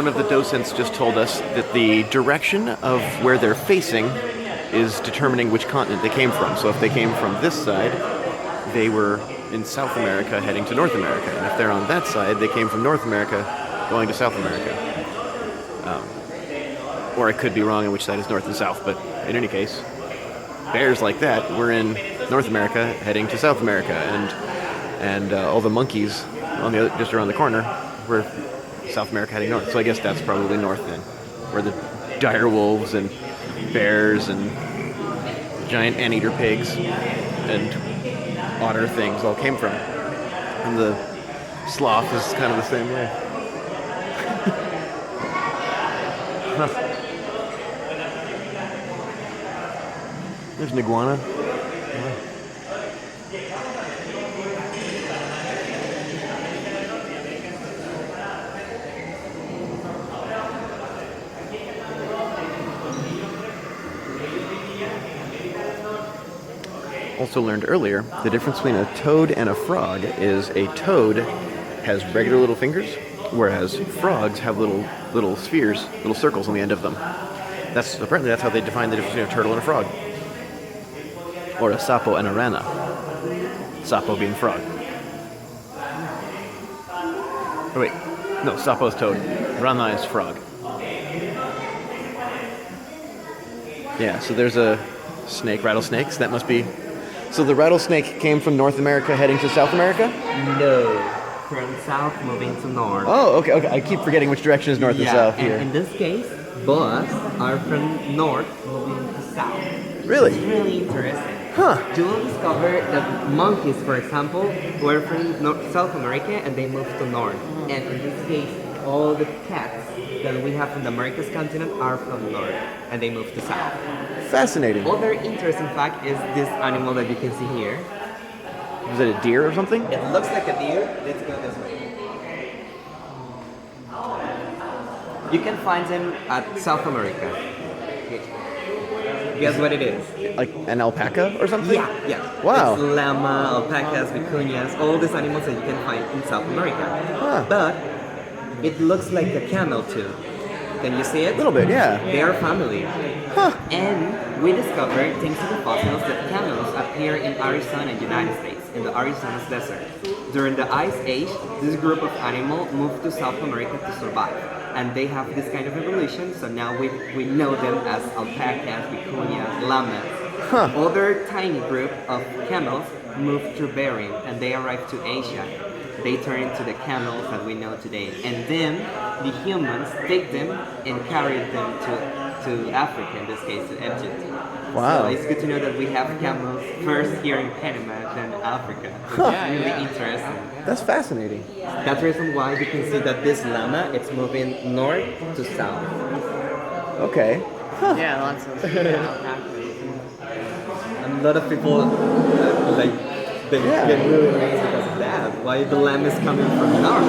of the docents just told us that the direction of where they're facing is determining which continent they came from. So if they came from this side, they were in South America heading to North America. And if they're on that side, they came from North America going to South America. Or I could be wrong on which side is north and south, but in any case, bears like that were in North America heading to South America, and all the monkeys on the other, just around the corner were South America heading north. So I guess that's probably north then, where the dire wolves and bears and giant anteater pigs and otter things all came from. And the sloth is kind of the same way. Huh. There's an iguana. Also learned earlier, the difference between a toad and a frog is a toad has regular little fingers, whereas frogs have little spheres, little circles on the end of them. Apparently that's how they define the difference between a turtle and a frog. Or a sapo and a rana. Sapo being frog. Oh wait, no, sapo is toad. Rana is frog. Yeah, so there's a snake, rattlesnakes. That must be... So the rattlesnake came from North America heading to South America? No, from south moving to north. Oh, okay. I keep forgetting which direction is north and south here. And in this case, both are from north moving to south. Really? It's really interesting. Huh. You will discover that monkeys, for example, were from South America and they moved to north. And in this case, all the cats that we have in the Americas continent are from north and they moved to south. Fascinating. Other interesting fact is this animal that you can see here. Is it a deer or something? It looks like a deer. Let's go this way. You can find them at South America. Guess what it is? Like an alpaca or something? Yeah. Wow. It's llama, alpacas, vicuñas, all these animals that you can find in South America. Huh. But it looks like a camel too. Can you see it? A little bit, yeah. They are family. Huh. And we discovered, thanks to the fossils, that camels appear in Arizona, United States, in the Arizona's desert. During the Ice Age, this group of animals moved to South America to survive. And they have this kind of evolution, so now we know them as alpacas, vicuñas, llamas. Huh. Other tiny group of camels moved through Bering, and they arrived to Asia. They turn into the camels that we know today. And then the humans take them and carried them to Africa, in this case to Egypt. Wow. So it's good to know that we have camels first here in Panama, then Africa. It's really interesting. That's fascinating. That's the reason why you can see that this llama, it's moving north to south. Okay. Huh. Yeah, lots of And a lot of people they get really amazed because of that. Why the lamb is coming from north?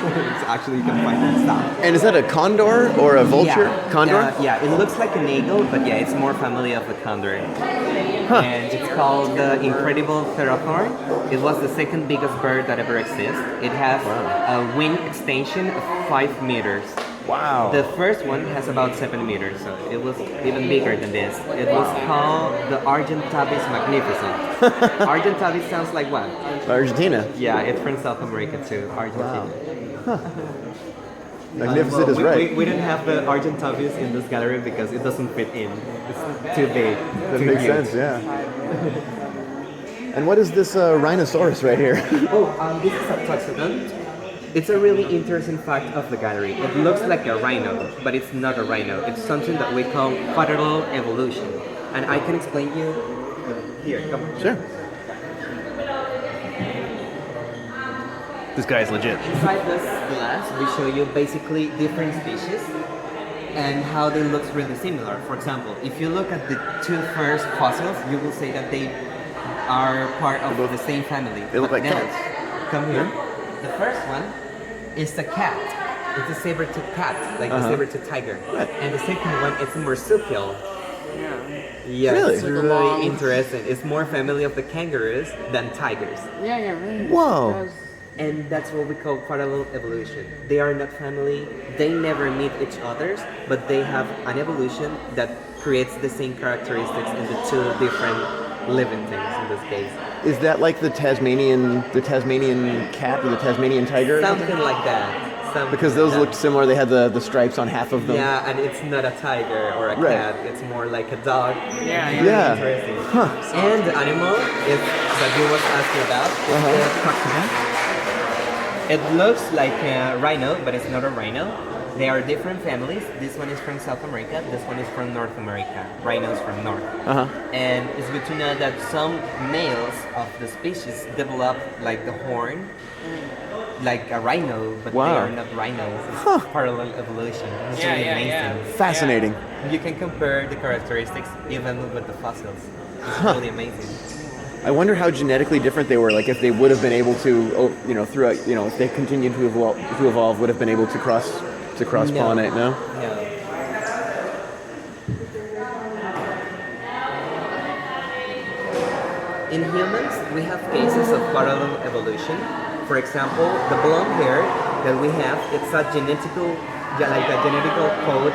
It's actually you can find it south. And is that a condor or a vulture? Yeah. Condor? Yeah, it looks like an eagle, but yeah, it's more family of a condor. And it's called the Incredible Pterothorn. It was the second biggest bird that ever exists. It has a wing extension of 5 meters. Wow. The first one has about 7 meters, so it was even bigger than this. It was called the Argentavis magnificent. Argentavis sounds like what? Argentina. Yeah, it's from South America too, Argentina. Magnificent is right. We didn't have the Argentavis in this gallery because it doesn't fit in. It's too big. That makes sense, yeah. And what is this rhinoceros right here? This is a toxodon. It's a really interesting fact of the gallery. It looks like a rhino, but it's not a rhino. It's something that we call parallel evolution. And I can explain you here. Come on. Sure. This guy's legit. Inside this glass, we show you basically different species and how they look really similar. For example, if you look at the two first fossils, you will say that they are part of the same family. They look like But then, cats. Come here. The first one is the cat. It's a saber-toothed cat, like the saber-toothed tiger. Right. And the second one is a marsupial. Yeah, Really? it's Like a really long- interesting. It's more family of the kangaroos than tigers. Yeah, really. Whoa. Does. And that's what we call parallel evolution. They are not family, they never meet each other, but they have an evolution that creates the same characteristics in the two different living things in this case. Is that like the Tasmanian cat or the Tasmanian tiger? Something like that. Something Because like those that. looked similar. They had the stripes on half of them. Yeah, and it's not a tiger or a Right. cat, it's more like a dog. Yeah, Really yeah. interesting. Huh. And the animal is that you was asking about is the crocodile. It looks like a rhino, but it's not a rhino. They are different families. This one is from South America, this one is from North America. Rhinos from North. Uh-huh. And it's good to know that some males of the species develop like the horn, like a rhino, but Wow. they are not rhinos. It's parallel evolution. It's Yeah, really yeah, amazing. yeah. Fascinating. You can compare the characteristics even with the fossils. It's really amazing. I wonder how genetically different they were. Like if they would have been able to, throughout, if they continued to evolve, would have been able to cross pollinate. No. No. In humans, we have cases of parallel evolution. For example, the blonde hair that we have, it's a genetical code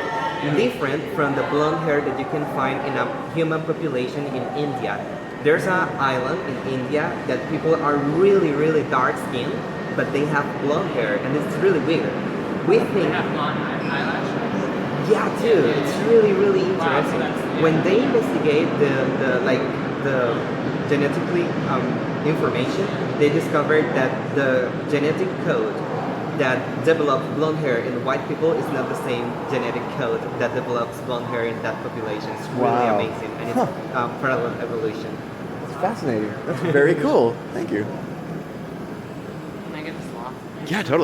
different from the blonde hair that you can find in a human population in India. There's an island in India that people are really, really dark skinned, but they have blonde hair, and it's really weird. We think, Have blonde eyelash. yeah, too. It's really, really Wow, so interesting. that's- When they investigate the genetically information, they discovered that the genetic code that develops blonde hair in white people is not the same genetic code that develops blonde hair in that population. It's really Wow. amazing, and it's parallel evolution. It's fascinating. That's very cool. Thank you. Can I get the sloth? Yeah, totally.